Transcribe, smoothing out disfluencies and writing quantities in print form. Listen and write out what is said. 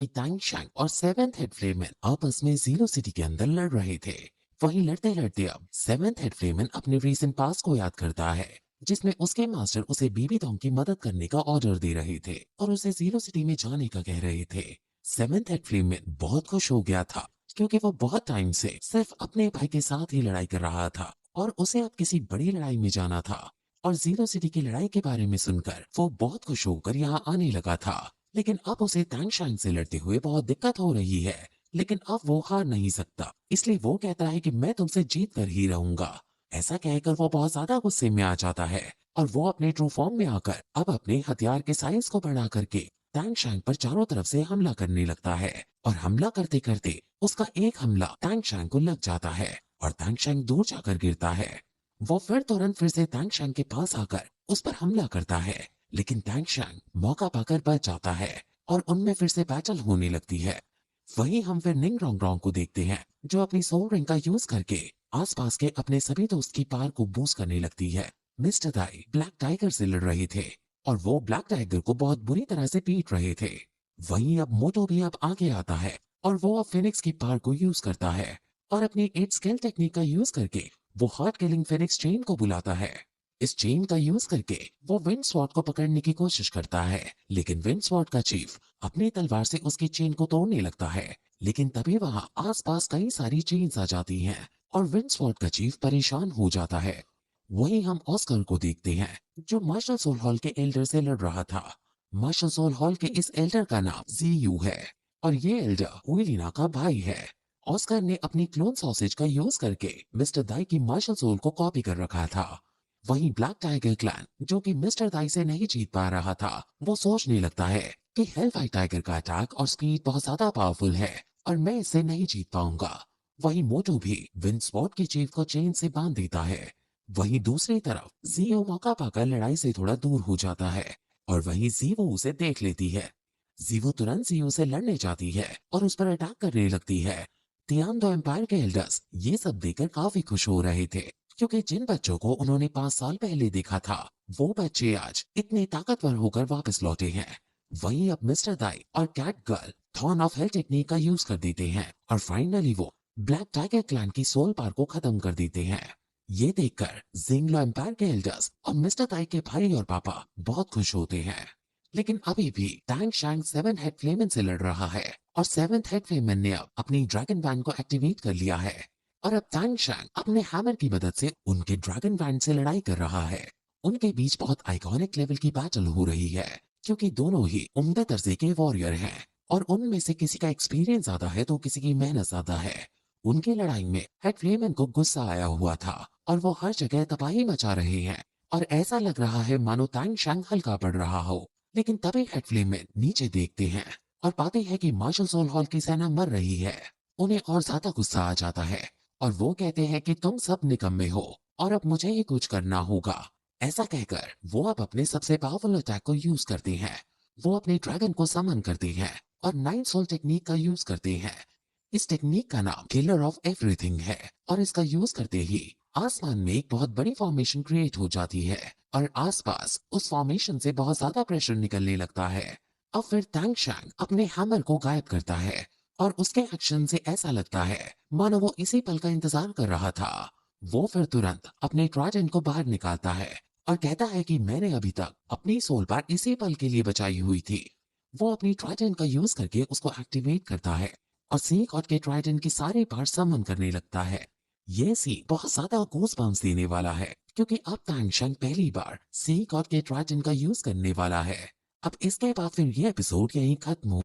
टांग शैंग और seventh head फ्लेमन आपस में जीरो सिटी के अंदर लड़ रहे थे। वहीं लड़ते लड़ते अब सेवेंथ हेड फ्लेमन अपने रीसेंट पास को याद करता है, जिसमें उसके मास्टर उसे बीबी डॉन की मदद करने का ऑर्डर दे रहे थे और उसे जीरो सिटी में जाने का कह रहे थे। सेवेंथ हेड फ्लेमन बहुत खुश हो गया था, क्योंकि वो बहुत टाइम से सिर्फ अपने भाई के साथ ही लड़ाई कर रहा था और उसे अब किसी बड़ी लड़ाई में जाना था। और जीरो सिटी की लड़ाई के बारे में सुनकर वो बहुत खुश होकर यहाँ आने लगा था। लेकिन अब उसे तांग शैंग से लड़ते हुए बहुत दिक्कत हो रही है, लेकिन अब वो हार नहीं सकता, इसलिए वो कहता है कि मैं तुमसे जीत कर ही रहूंगा। ऐसा कहकर वो बहुत ज्यादा गुस्से में आ जाता है और वो अपने ट्रू फॉर्म में आकर अब अपने हथियार के साइज को बढ़ा करके तांग शैंग पर चारों तरफ से हमला करने लगता है। और हमला करते करते उसका एक हमला तांग शैंग को लग जाता है और तांग शैंग दूर जाकर गिरता है। वो फिर से तांग शैंग के पास आकर उस पर हमला करता है, लेकिन तांग शैंग मौका पाकर बच जाता है और उनमें फिर से बैटल होने लगती है। वहीं हम फिर निंग रोंग रोंग को देखते हैं, जो अपनी सोल रिंग का यूज करके आसपास के अपने सभी दोस्त की पावर को बूस्ट करने लगती है। मिस्टर दाई ब्लैक टाइगर से लड़ रहे थे और वो ब्लैक टाइगर को बहुत बुरी तरह से पीट रहे थे। वहीं अब मोटो भी अब आगे आता है और वो अब फिनिक्स की पावर को यूज करता है और अपनी 8 स्केल टेक्निक का यूज करके वो हार्ट किलिंग फिनिक्स चेन को बुलाता है। इस चेन का यूज करके वो विंड स्वॉर्ड को पकड़ने की कोशिश करता है, लेकिन विंड स्वॉर्ड का चीफ अपनी तलवार से उसकी चेन को तोड़ने लगता है। लेकिन तभी वहां आसपास कई सारी चेन्स आ जाती हैं और विंड स्वॉर्ड का चीफ परेशान हो जाता है। वहीं हम ऑस्कर को देखते हैं, जो मार्शल सोल हॉल के एल्डर से लड़ रहा था। मार्शल सोल हॉल के इस एल्डर का नाम जीयू है और ये एल्डर विलिना का भाई है। ऑस्कर ने अपनी क्लोन सॉसेज का यूज करके मिस्टर दाई की मार्शल सोल को कॉपी कर रखा था। वहीं ब्लैक टाइगर क्लैन, जो कि मिस्टर दाई से नहीं जीत पा रहा था, वो सोचने लगता है कि हेलफायर टाइगर का अटैक और स्पीड बहुत ज्यादा पावरफुल है और मैं इससे नहीं जीत पाऊंगा। वहीं मोटू भी विंड स्वॉर्ड की चीफ को चेन से बांध देता है। वहीं दूसरी तरफ जीओ मौका पाकर लड़ाई से थोड़ा दूर हो जाता है और वहीं जीवो उसे देख लेती है। जीवो तुरंत जीओ से लड़ने जाती है और उस पर अटैक करने लगती है। तियान दो एम्पायर के एल्डर्स ये सब देखकर काफी खुश हो रहे थे, क्योंकि जिन बच्चों को उन्होंने 5 साल पहले देखा था, वो बच्चे आज इतने ताकतवर होकर वापस लौटे हैं। वहीं अब मिस्टर दाई और cat girl thorn of hell technique का यूज कर देते हैं और फाइनली वो ब्लैक टाइगर क्लैन की सोल पावर को खत्म कर देते हैं। ये देखकर जिंगलो एम्पायर के एल्डर्स और मिस्टर दाई के भाई और पापा बहुत खुश होते हैं। लेकिन अभी भी टैंग शैंग सेवन हेड फ्लेमन से लड़ रहा है और सेवेंथ हेड फ्लेमन ने अब अपनी ड्रैगन बैंड को एक्टिवेट कर लिया है और अब टैंग शैंग अपने हैमर की मदद से उनके ड्रैगन बैंड से लड़ाई कर रहा है। उनके बीच बहुत आइकॉनिक लेवल की बैटल हो रही है, क्योंकि दोनों ही उम्दा दर्जे के वॉरियर हैं और उनमें से किसी का एक्सपीरियंस ज्यादा है तो किसी की मेहनत ज्यादा है। उनकी लड़ाई में हेड फ्लेमन को गुस्सा आया हुआ था और वो हर जगह तबाही मचा रहे हैं और ऐसा लग रहा है मानो टैंग शैंग हल्का पड़ रहा हो। लेकिन तभी हेड फ्लेमन नीचे देखते हैं और पाते हैं कि मार्शल सोल हॉल की सेना मर रही है। उन्हें और ज्यादा गुस्सा आ जाता है और वो कहते हैं कि तुम सब निकम्मे हो और अब मुझे ही कुछ करना होगा। ऐसा कहकर वो अब अपने सबसे पावरफुल अटैक को यूज करते हैं। वो अपने ड्रैगन को समन करते हैं और 9 सोल टेक्निक का यूज करते हैं। इस टेक्निक का नाम किलर ऑफ एवरीथिंग है और इसका यूज करते ही आसमान में एक बहुत बड़ी फॉर्मेशन क्रिएट हो जाती है और आसपास उस फॉर्मेशन से बहुत ज्यादा प्रेशर निकलने लगता है। अब फिर टैंग शैंग अपने हैमर को गायब करता है और उसके एक्शन से ऐसा लगता है मानो वो इसी पल का इंतजार कर रहा था। वो फिर तुरंत अपने ट्राइडेंट को बाहर निकालता है और कहता है कि मैंने अभी तक अपनी सोल पार इसी पल के लिए बचाई हुई थी। वो अपनी ट्राइडेंट का यूज करके उसको एक्टिवेट करता है और सी गॉड के ट्राइडेंट की सारी पार समन करने लगता है। ये सी बहुत ज्यादा गूज बम्स देने वाला है, क्योंकि अब टैंग शैंग पहली बार सी गॉड के ट्राइडेंट का यूज करने वाला है। अब इसके बाद फिर ये एपिसोड यहीं खत्म हो